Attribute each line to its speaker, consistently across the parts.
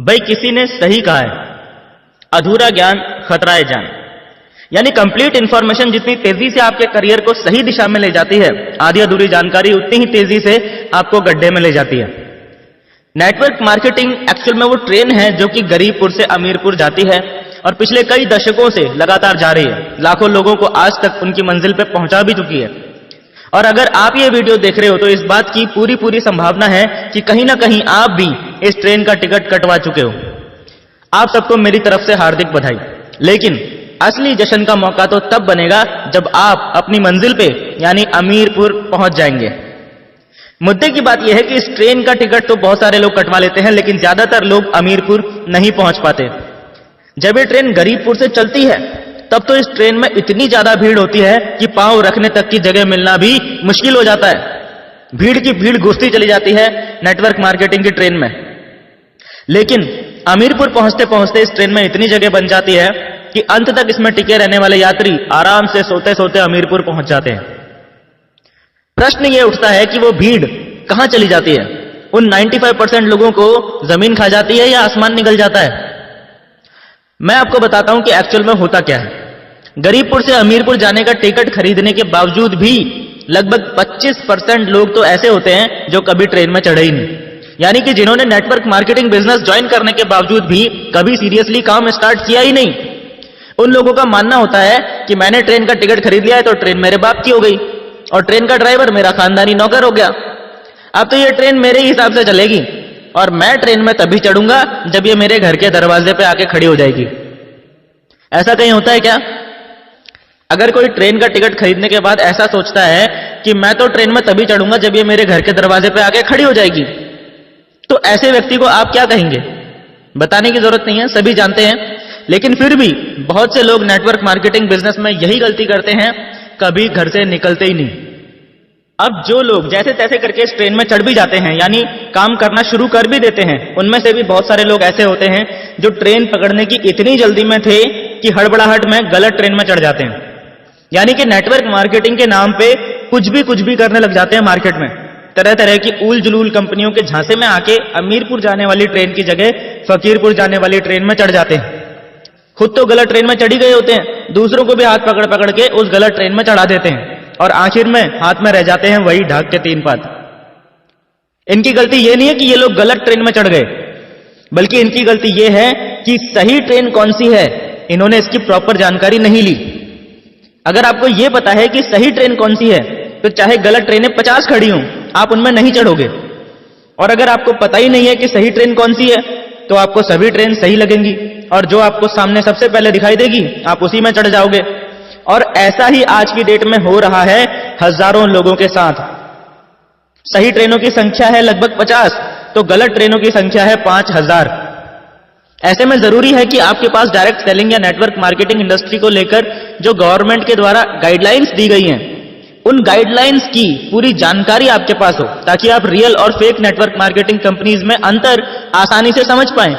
Speaker 1: भाई किसी ने सही कहा है, अधूरा ज्ञान खतराए जान। यानी कंप्लीट इंफॉर्मेशन जितनी तेजी से आपके करियर को सही दिशा में ले जाती है, आधी अधूरी जानकारी उतनी ही तेजी से आपको गड्ढे में ले जाती है। नेटवर्क मार्केटिंग एक्चुअल में वो ट्रेन है जो कि गरीबपुर से अमीरपुर जाती है और पिछले कई दशकों से लगातार जा रही है। लाखों लोगों को आज तक उनकी मंजिल पे पहुंचा भी चुकी है। और अगर आप ये वीडियो देख रहे हो तो इस बात की पूरी संभावना है कि कहीं ना कहीं आप भी इस ट्रेन का टिकट कटवा चुके हो। आप सबको मेरी तरफ से हार्दिक बधाई। लेकिन असली जश्न का मौका तो तब बनेगा जब आप अपनी मंजिल पे यानी अमीरपुर पहुंच जाएंगे। मुद्दे की बात यह है कि इस ट्रेन का टिकट तो बहुत सारे लोग कटवा लेते हैं, लेकिन ज्यादातर लोग अमीरपुर नहीं पहुंच पाते। जब ये ट्रेन गरीबपुर से चलती है तब तो इस ट्रेन में इतनी ज्यादा भीड़ होती है कि पांव रखने तक की जगह मिलना भी मुश्किल हो जाता है। भीड़ की भीड़ घुसती चली जाती है नेटवर्क मार्केटिंग की ट्रेन में। लेकिन अमीरपुर पहुंचते पहुंचते इस ट्रेन में इतनी जगह बन जाती है कि अंत तक इसमें टिके रहने वाले यात्री आराम से सोते सोते अमीरपुर पहुंच जाते हैं। प्रश्न यह उठता है कि वो भीड़ कहां चली जाती है? उन 95% लोगों को जमीन खा जाती है या आसमान निकल जाता है? मैं आपको बताता हूं कि एक्चुअल में होता क्या है। गरीबपुर से अमीरपुर जाने का टिकट खरीदने के बावजूद भी लगभग 25% लोग तो ऐसे होते हैं जो कभी ट्रेन में चढ़े ही नहीं। यानी कि जिन्होंने नेटवर्क मार्केटिंग बिजनेस ज्वाइन करने के बावजूद भी कभी सीरियसली काम स्टार्ट किया ही नहीं। उन लोगों का मानना होता है कि मैंने ट्रेन का टिकट खरीद लिया है तो ट्रेन मेरे बाप की हो गई और ट्रेन का ड्राइवर मेरा खानदानी नौकर हो गया। अब तो ये ट्रेन मेरे हिसाब से चलेगी और मैं ट्रेन में तभी चढ़ूंगा जब ये मेरे घर के दरवाजे पे आके खड़ी हो जाएगी। ऐसा कहीं होता है क्या? अगर कोई ट्रेन का टिकट खरीदने के बाद ऐसा सोचता है कि मैं तो ट्रेन में तभी चढ़ूंगा जब ये मेरे घर के दरवाजे पे आके खड़ी हो जाएगी, तो ऐसे व्यक्ति को आप क्या कहेंगे? बताने की जरूरत नहीं है, सभी जानते हैं। लेकिन फिर भी बहुत से लोग नेटवर्क मार्केटिंग बिजनेस में यही गलती करते हैं, कभी घर से निकलते ही नहीं। अब जो लोग जैसे तैसे करके इस ट्रेन में चढ़ भी जाते हैं, यानी काम करना शुरू कर भी देते हैं, उनमें से भी बहुत सारे लोग ऐसे होते हैं जो ट्रेन पकड़ने की इतनी जल्दी में थे कि हड़बड़ाहट में गलत ट्रेन में चढ़ जाते हैं। यानी कि नेटवर्क मार्केटिंग के नाम पे कुछ भी करने लग जाते हैं मार्केट में। तरह तरह की उल जुलूल कंपनियों के झांसे में आके अमीरपुर जाने वाली ट्रेन की जगह फकीरपुर जाने वाली ट्रेन में चढ़ जाते हैं। खुद तो गलत ट्रेन में चढ़ी गए होते हैं, दूसरों को भी हाथ पकड़ पकड़ के उस गलत ट्रेन में चढ़ा देते हैं और आखिर में हाथ में रह जाते हैं वही ढाक के 3 पात। इनकी गलती यह नहीं है कि ये लोग गलत ट्रेन में चढ़ गए, बल्कि इनकी गलती यह है कि सही ट्रेन कौन सी है इन्होंने इसकी प्रॉपर जानकारी नहीं ली। अगर आपको यह पता है कि सही ट्रेन कौन सी है तो चाहे गलत ट्रेनें 50 खड़ी हों, आप उनमें नहीं चढ़ोगे। और अगर आपको पता ही नहीं है कि सही ट्रेन कौन सी है तो आपको सभी ट्रेन सही लगेंगी और जो आपको सामने सबसे पहले दिखाई देगी आप उसी में चढ़ जाओगे। और ऐसा ही आज की डेट में हो रहा है हजारों लोगों के साथ। सही ट्रेनों की संख्या है लगभग 50 तो गलत ट्रेनों की संख्या है 5000। ऐसे में जरूरी है कि आपके पास डायरेक्ट सेलिंग या नेटवर्क मार्केटिंग इंडस्ट्री को लेकर जो गवर्नमेंट के द्वारा गाइडलाइंस दी गई हैं, उन गाइडलाइंस की पूरी जानकारी आपके पास हो, ताकि आप रियल और फेक नेटवर्क मार्केटिंग कंपनीज में अंतर आसानी से समझ पाएं।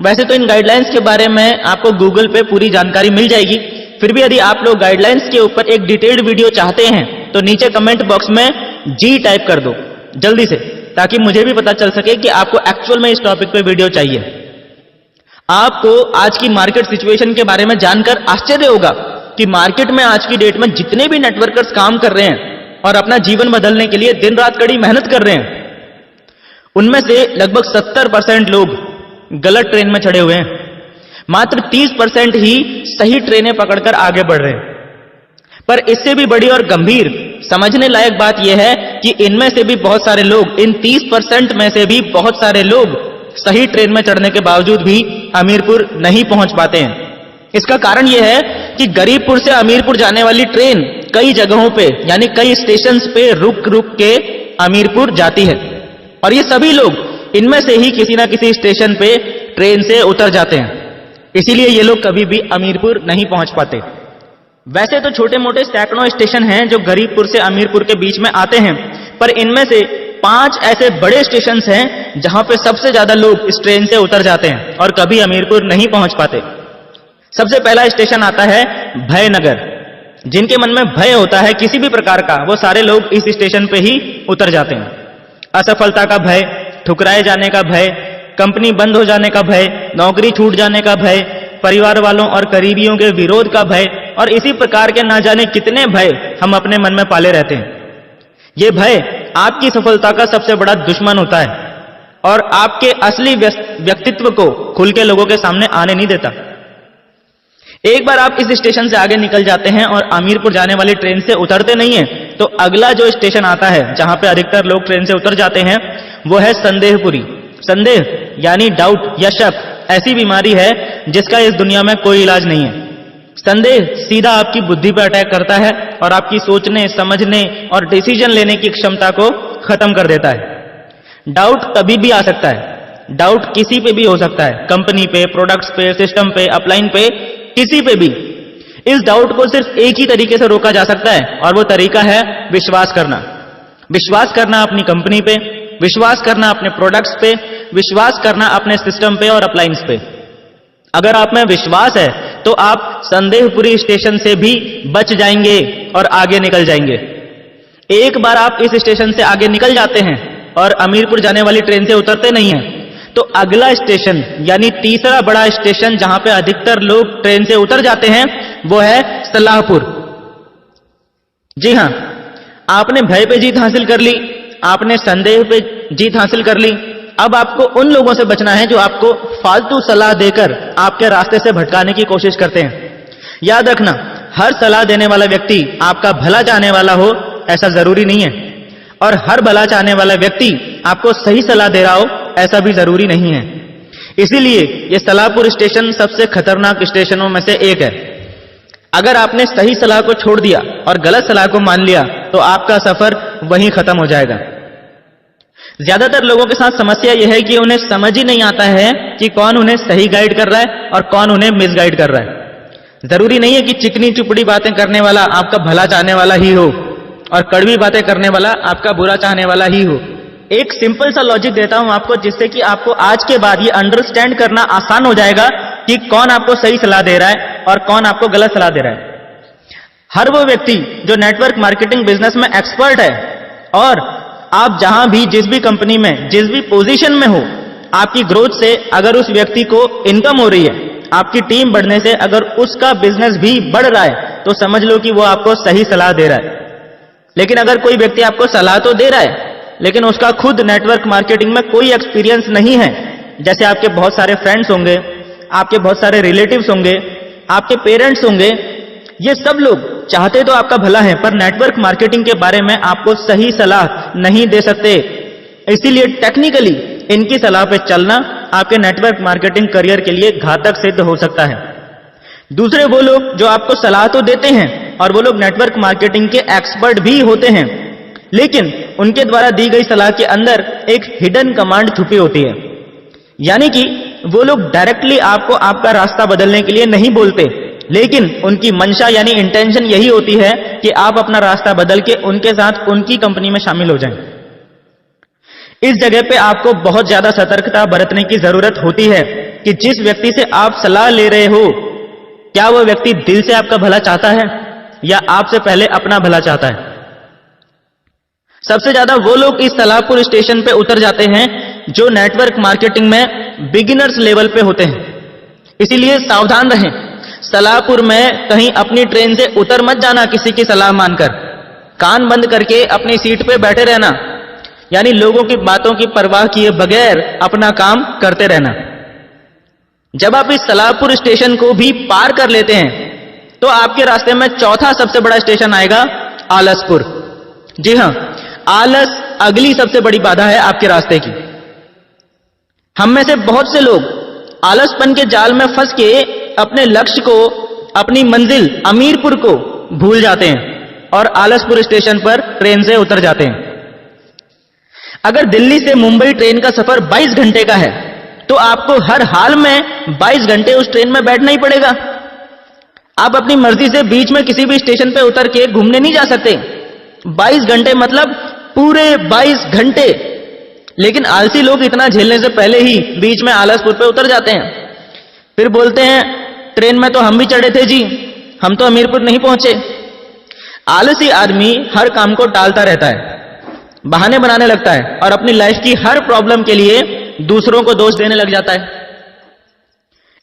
Speaker 1: वैसे तो इन गाइडलाइंस के बारे में आपको गूगल पे पूरी जानकारी मिल जाएगी, फिर भी यदि आप लोग गाइडलाइंस के ऊपर एक डिटेल्ड वीडियो चाहते हैं तो नीचे कमेंट बॉक्स में जी टाइप कर दो जल्दी से, ताकि मुझे भी पता चल सके कि आपको एक्चुअल में इस टॉपिक पे वीडियो चाहिए। आपको आज की मार्केट सिचुएशन के बारे में जानकर आश्चर्य होगा कि मार्केट में आज की डेट में जितने भी नेटवर्कर्स काम कर रहे हैं और अपना जीवन बदलने के लिए दिन रात कड़ी मेहनत कर रहे हैं, उनमें से लगभग 70% लोग गलत ट्रेन में चढ़े हुए हैं। मात्र 30% ही सही ट्रेनें पकड़कर आगे बढ़ रहे हैं। पर इससे भी बड़ी और गंभीर समझने लायक बात यह है कि इनमें से भी बहुत सारे लोग, इन 30% में से भी बहुत सारे लोग सही ट्रेन में चढ़ने के बावजूद भी अमीरपुर नहीं पहुंच पाते हैं। इसका कारण यह है कि गरीबपुर से अमीरपुर जाने वाली ट्रेन कई जगहों पे यानी कई स्टेशंस पे रुक रुक के अमीरपुर जाती है और ये सभी लोग इनमें से ही किसी ना किसी स्टेशन पे ट्रेन से उतर जाते हैं। इसीलिए ये लोग कभी भी अमीरपुर नहीं पहुंच पाते। वैसे तो छोटे मोटे सैकड़ों स्टेशन हैं जो गरीबपुर से अमीरपुर के बीच में आते हैं, पर इनमें से 5 ऐसे बड़े स्टेशन हैं जहां पे सबसे ज्यादा लोग इस ट्रेन से उतर जाते हैं और कभी अमीरपुर नहीं पहुंच पाते। सबसे पहला स्टेशन आता है भयनगर। जिनके मन में भय होता है किसी भी प्रकार का, वो सारे लोग इस स्टेशन पे ही उतर जाते हैं। असफलता का भय, ठुकराए जाने का भय, कंपनी बंद हो जाने का भय, नौकरी छूट जाने का भय, परिवार वालों और करीबियों के विरोध का भय और इसी प्रकार के ना जाने कितने भय हम अपने मन में पाले रहते हैं। ये भय आपकी सफलता का सबसे बड़ा दुश्मन होता है और आपके असली व्यक्तित्व को खुल के लोगों के सामने आने नहीं देता। एक बार आप इस स्टेशन से आगे निकल जाते हैं और अमीरपुर जाने वाली ट्रेन से उतरते नहीं हैं, तो अगला जो स्टेशन आता है जहां पे अधिकतर लोग ट्रेन से उतर जाते हैं वो है संदेहपुरी। संदेह यानी डाउट या शक ऐसी बीमारी है जिसका इस दुनिया में कोई इलाज नहीं है। संदेह सीधा आपकी बुद्धि पर अटैक करता है और आपकी सोचने, समझने और डिसीजन लेने की क्षमता को खत्म कर देता है। डाउट कभी भी आ सकता है, डाउट किसी पे भी हो सकता है, कंपनी पे, प्रोडक्ट्स पे, सिस्टम पे, अपलाइन पे, किसी पे भी। इस डाउट को सिर्फ एक ही तरीके से रोका जा सकता है और वो तरीका है विश्वास करना। विश्वास करना अपनी कंपनी पे, विश्वास करना अपने प्रोडक्ट्स पे, विश्वास करना अपने सिस्टम पे और अपलाइंस पे। अगर आप में विश्वास है तो आप संदेहपुरी स्टेशन से भी बच जाएंगे और आगे निकल जाएंगे। एक बार आप इस स्टेशन से आगे निकल जाते हैं और अमीरपुर जाने वाली ट्रेन से उतरते नहीं हैं, तो अगला स्टेशन यानी तीसरा बड़ा स्टेशन जहां पे अधिकतर लोग ट्रेन से उतर जाते हैं वो है सलाहपुर। जी हां, आपने भय पे जीत हासिल कर ली, आपने संदेह पे जीत हासिल कर ली। अब आपको उन लोगों से बचना है जो आपको फालतू सलाह देकर आपके रास्ते से भटकाने की कोशिश करते हैं। याद रखना, हर सलाह देने वाला व्यक्ति आपका भला चाहने वाला हो ऐसा जरूरी नहीं है, और हर भला चाहने वाला व्यक्ति आपको सही सलाह दे रहा हो ऐसा भी जरूरी नहीं है। इसीलिए यह सलाहपुर स्टेशन सबसे खतरनाक स्टेशनों में से एक है। अगर आपने सही सलाह को छोड़ दिया और गलत सलाह को मान लिया तो आपका सफर वहीं खत्म हो जाएगा। ज्यादातर लोगों के साथ समस्या यह है कि उन्हें समझ ही नहीं आता है कि कौन उन्हें सही गाइड कर रहा है और कौन उन्हें मिसगाइड कर रहा है। जरूरी नहीं है कि चिकनी चुपड़ी बातें करने वाला आपका भला चाहने वाला ही हो और कड़वी बातें करने वाला आपका बुरा चाहने वाला ही हो। एक सिंपल सा लॉजिक देता हूं आपको, जिससे कि आपको आज के बाद ये अंडरस्टैंड करना आसान हो जाएगा कि कौन आपको सही सलाह दे रहा है और कौन आपको गलत सलाह दे रहा है। हर वो व्यक्ति जो नेटवर्क मार्केटिंग बिजनेस में एक्सपर्ट है, और आप जहां भी, जिस भी कंपनी में, जिस भी पोजीशन में हो, आपकी ग्रोथ से अगर उस व्यक्ति को इनकम हो रही है, आपकी टीम बढ़ने से अगर उसका बिजनेस भी बढ़ रहा है, तो समझ लो कि वो आपको सही सलाह दे रहा है। लेकिन अगर कोई व्यक्ति आपको सलाह तो दे रहा है लेकिन उसका खुद नेटवर्क मार्केटिंग में कोई एक्सपीरियंस नहीं है, जैसे आपके बहुत सारे फ्रेंड्स होंगे, आपके बहुत सारे रिलेटिव्स होंगे, आपके पेरेंट्स होंगे, ये सब लोग चाहते तो आपका भला है पर नेटवर्क मार्केटिंग के बारे में आपको सही सलाह नहीं दे सकते। इसीलिए टेक्निकली इनकी सलाह पे चलना आपके नेटवर्क मार्केटिंग करियर के लिए घातक सिद्ध हो सकता है। दूसरे वो लोग जो आपको सलाह तो देते हैं और वो लोग नेटवर्क मार्केटिंग के एक्सपर्ट भी होते हैं, लेकिन उनके द्वारा दी गई सलाह के अंदर एक हिडन कमांड छुपी होती है। यानी कि वो लोग डायरेक्टली आपको आपका रास्ता बदलने के लिए नहीं बोलते, लेकिन उनकी मंशा यानी इंटेंशन यही होती है कि आप अपना रास्ता बदल के उनके साथ उनकी कंपनी में शामिल हो जाएं। इस जगह पे आपको बहुत ज्यादा सतर्कता बरतने की जरूरत होती है कि जिस व्यक्ति से आप सलाह ले रहे हो, क्या वो व्यक्ति दिल से आपका भला चाहता है या आपसे पहले अपना भला चाहता है। सबसे ज्यादा वो लोग इस सलाहपुर स्टेशन पे उतर जाते हैं जो नेटवर्क मार्केटिंग में बिगिनर्स लेवल पे होते हैं। इसीलिए सावधान रहें, सलाहपुर में कहीं अपनी ट्रेन से उतर मत जाना किसी की सलाह मानकर। कान बंद करके अपनी सीट पे बैठे रहना, यानी लोगों की बातों की परवाह किए बगैर अपना काम करते रहना। जब आप इस सलाहपुर स्टेशन को भी पार कर लेते हैं तो आपके रास्ते में चौथा सबसे बड़ा स्टेशन आएगा आलसपुर। जी हां, आलस अगली सबसे बड़ी बाधा है आपके रास्ते की। हम में से बहुत से लोग आलसपन के जाल में फंस के अपने लक्ष्य को, अपनी मंजिल अमीरपुर को भूल जाते हैं और आलसपुर स्टेशन पर ट्रेन से उतर जाते हैं। अगर दिल्ली से मुंबई ट्रेन का सफर 22 घंटे का है तो आपको हर हाल में 22 घंटे उस ट्रेन में बैठना ही पड़ेगा। आप अपनी मर्जी से बीच में किसी भी स्टेशन पे उतर के घूमने नहीं जा सकते। 22 घंटे मतलब पूरे 22 घंटे। लेकिन आलसी लोग इतना झेलने से पहले ही बीच में आलसपुर पे उतर जाते हैं, फिर बोलते हैं ट्रेन में तो हम भी चढ़े थे जी, हम तो अमीरपुर नहीं पहुंचे। आलसी आदमी हर काम को टालता रहता है, बहाने बनाने लगता है और अपनी लाइफ की हर प्रॉब्लम के लिए दूसरों को दोष देने लग जाता है।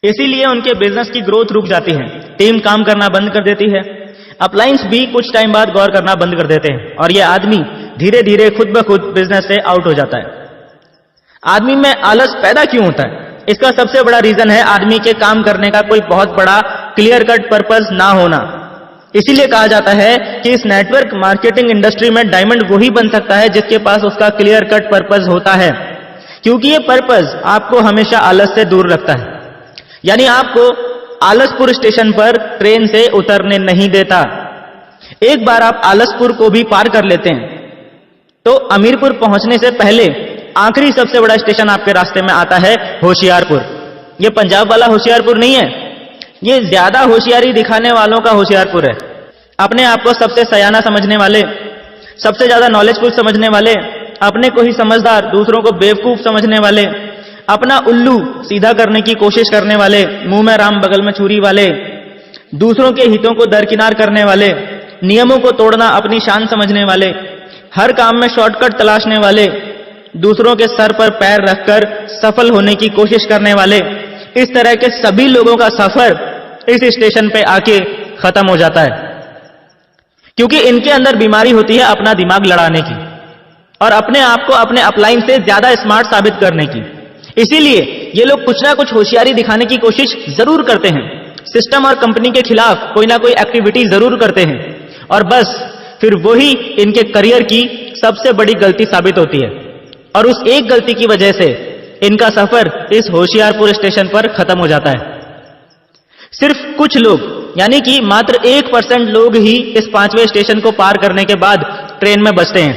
Speaker 1: इसीलिए उनके बिजनेस की ग्रोथ रुक जाती है, टीम काम करना बंद कर देती है, अपलायंस भी कुछ टाइम बाद गौर करना बंद कर देते हैं और यह आदमी धीरे धीरे खुद ब खुद बिजनेस से आउट हो जाता है। आदमी में आलस पैदा क्यों होता है? इसका सबसे बड़ा रीजन है आदमी के काम करने का कोई बहुत बड़ा क्लियर कट पर्पस ना होना। इसीलिए कहा जाता है कि इस नेटवर्क मार्केटिंग इंडस्ट्री में डायमंड वही बन सकता है जिसके पास उसका क्लियर कट पर्पस होता है, क्योंकि ये पर्पस आपको हमेशा आलस से दूर रखता है। यानी आपको आलसपुर स्टेशन पर ट्रेन से उतरने नहीं देता। एक बार आप आलसपुर को भी पार कर लेते हैं तो अमीरपुर पहुंचने से पहले आखिरी सबसे बड़ा स्टेशन आपके रास्ते में आता है होशियारपुर। यह पंजाब वाला होशियारपुर नहीं है, ये ज्यादा होशियारी दिखाने वालों का होशियारपुर है। अपने आप को सबसे सयाना समझने वाले, सबसे ज्यादा नॉलेजफुल समझने वाले, अपने को ही समझदार, दूसरों को बेवकूफ समझने वाले, अपना उल्लू सीधा करने की कोशिश करने वाले, मुंह में राम बगल में छुरी वाले, दूसरों के हितों को दरकिनार करने वाले, नियमों को तोड़ना अपनी शान समझने वाले, हर काम में शॉर्टकट तलाशने वाले, दूसरों के सर पर पैर रखकर सफल होने की कोशिश करने वाले, इस तरह के सभी लोगों का सफर इस स्टेशन पे आके खत्म हो जाता है, क्योंकि इनके अंदर बीमारी होती है अपना दिमाग लड़ाने की और अपने आप को अपने अपलाइन से ज्यादा स्मार्ट साबित करने की। इसीलिए ये लोग कुछ ना कुछ होशियारी दिखाने की कोशिश जरूर करते हैं, सिस्टम और कंपनी के खिलाफ कोई ना कोई एक्टिविटी जरूर करते हैं और बस फिर वही इनके करियर की सबसे बड़ी गलती साबित होती है और उस एक गलती की वजह से इनका सफर इस होशियारपुर स्टेशन पर खत्म हो जाता है। सिर्फ कुछ लोग, यानी कि मात्र 1% लोग ही इस 5वें स्टेशन को पार करने के बाद ट्रेन में बचते हैं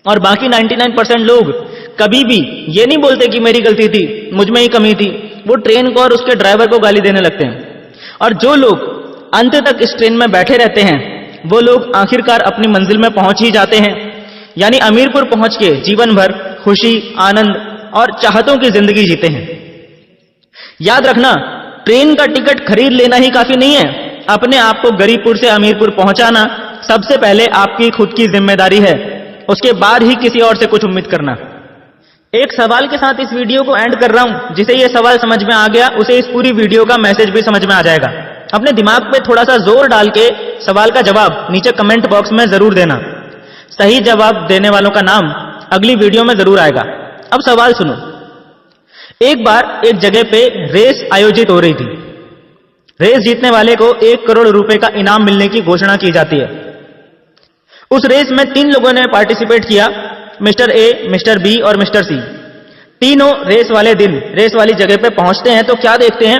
Speaker 1: और बाकी 99% लोग कभी भी ये नहीं बोलते कि मेरी गलती थी, मुझ में ही कमी थी। वो ट्रेन को और उसके ड्राइवर को गाली देने लगते हैं और जो लोग अंत तक इस ट्रेन में बैठे रहते हैं वो लोग आखिरकार अपनी मंजिल में पहुंच ही जाते हैं, यानी अमीरपुर पहुंच के जीवन भर खुशी, आनंद और चाहतों की जिंदगी जीते हैं। याद रखना, ट्रेन का टिकट खरीद लेना ही काफी नहीं है, अपने आप को गरीबपुर से अमीरपुर पहुंचाना सबसे पहले आपकी खुद की जिम्मेदारी है, उसके बाद ही किसी और से कुछ उम्मीद करना। एक सवाल के साथ इस वीडियो को एंड कर रहा हूं, जिसे यह सवाल समझ में आ गया उसे इस पूरी वीडियो का मैसेज भी समझ में आ जाएगा। अपने दिमाग पे थोड़ा सा जोर डाल के सवाल का जवाब नीचे कमेंट बॉक्स में जरूर देना। सही जवाब देने वालों का नाम अगली वीडियो में जरूर आएगा। अब सवाल सुनो। एक बार एक जगह पे रेस आयोजित हो रही थी। रेस जीतने वाले को 1 करोड़ रुपए का इनाम मिलने की घोषणा की जाती है। उस रेस में 3 लोगों ने पार्टिसिपेट किया, मिस्टर ए, मिस्टर बी और मिस्टर सी। तीनों रेस वाले दिन रेस वाली जगह पे पहुंचते हैं तो क्या देखते हैं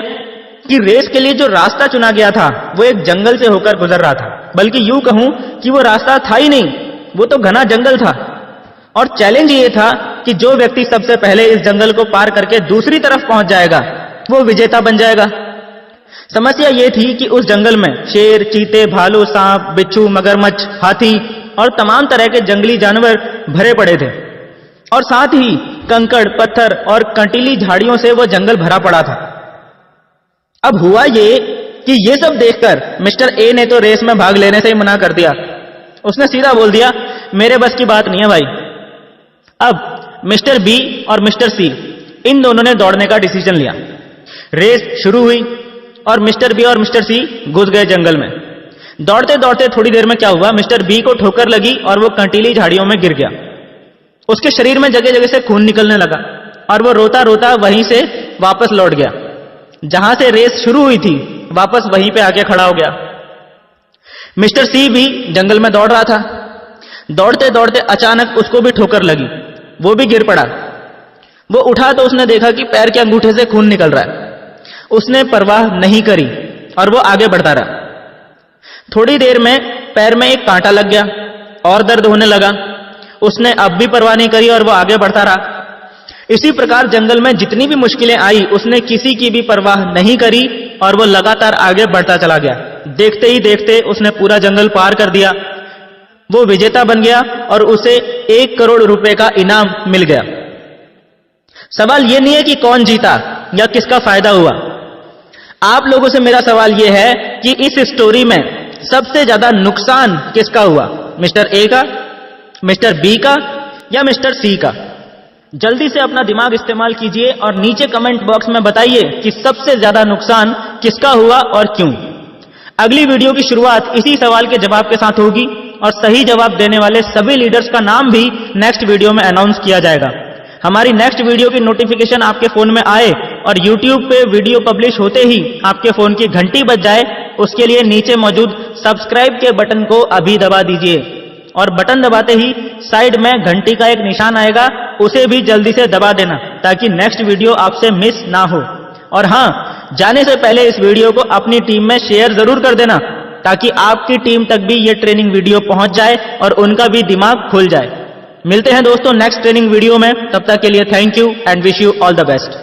Speaker 1: कि रेस के लिए जो रास्ता चुना गया था वो एक जंगल से होकर गुजर रहा था, बल्कि यूं कहूं कि वो रास्ता था ही नहीं, वो तो घना जंगल था। और चैलेंज ये था कि जो व्यक्ति सबसे पहले इस जंगल को पार करके दूसरी तरफ पहुंच जाएगा वो विजेता बन जाएगा। समस्या ये थी कि उस जंगल में शेर, चीते, भालू, सांप, बिच्छू, मगरमच्छ, हाथी और तमाम तरह के जंगली जानवर भरे पड़े थे और साथ ही कंकड़, पत्थर और कंटीली झाड़ियों से वो जंगल भरा पड़ा था। अब हुआ ये कि ये सब देखकर मिस्टर ए ने तो रेस में भाग लेने से ही मना कर दिया। उसने सीधा बोल दिया, मेरे बस की बात नहीं है भाई। अब मिस्टर बी और मिस्टर सी इन दोनों ने दौड़ने का डिसीजन लिया। रेस शुरू हुई और मिस्टर बी और मिस्टर सी घुस गए जंगल में। दौड़ते दौड़ते थोड़ी देर में क्या हुआ, मिस्टर बी को ठोकर लगी और वो कंटीली झाड़ियों में गिर गया। उसके शरीर में जगह जगह से खून निकलने लगा और वो रोता रोता वहीं से वापस लौट गया। जहां से रेस शुरू हुई थी वापस वहीं पे आके खड़ा हो गया। मिस्टर सी भी जंगल में दौड़ रहा था। दौड़ते दौड़ते अचानक उसको भी ठोकर लगी, वो भी गिर पड़ा। वो उठा तो उसने देखा कि पैर के अंगूठे से खून निकल रहा है। उसने परवाह नहीं करी और वो आगे बढ़ता रहा। थोड़ी देर में पैर में एक कांटा लग गया और दर्द होने लगा। उसने अब भी परवाह नहीं करी और वो आगे बढ़ता रहा। इसी प्रकार जंगल में जितनी भी मुश्किलें आई उसने किसी की भी परवाह नहीं करी और वो लगातार आगे बढ़ता चला गया। देखते ही देखते उसने पूरा जंगल पार कर दिया। वो विजेता बन गया और उसे 1 करोड़ रुपए का इनाम मिल गया। सवाल ये नहीं है कि कौन जीता या किसका फायदा हुआ। आप लोगों से मेरा सवाल यह है कि इस स्टोरी में सबसे ज्यादा नुकसान किसका हुआ, मिस्टर ए का, मिस्टर बी का या मिस्टर सी का? जल्दी से अपना दिमाग इस्तेमाल कीजिए और नीचे कमेंट बॉक्स में बताइए कि सबसे ज्यादा नुकसान किसका हुआ और क्यों। अगली वीडियो की शुरुआत इसी सवाल के जवाब के साथ होगी और सही जवाब देने वाले सभी लीडर्स का नाम भी नेक्स्ट वीडियो में अनाउंस किया जाएगा। हमारी नेक्स्ट वीडियो की नोटिफिकेशन आपके फोन में आए और YouTube पे वीडियो पब्लिश होते ही आपके फोन की घंटी बज जाए, उसके लिए नीचे मौजूद सब्सक्राइब के बटन को अभी दबा दीजिए और बटन दबाते ही साइड में घंटी का एक निशान आएगा, उसे भी जल्दी से दबा देना ताकि नेक्स्ट वीडियो आपसे मिस ना हो। और हां, जाने से पहले इस वीडियो को अपनी टीम में शेयर जरूर कर देना ताकि आपकी टीम तक भी ये ट्रेनिंग वीडियो पहुंच जाए और उनका भी दिमाग खुल जाए। मिलते हैं दोस्तों नेक्स्ट ट्रेनिंग वीडियो में, तब तक के लिए thank you and wish you all the best.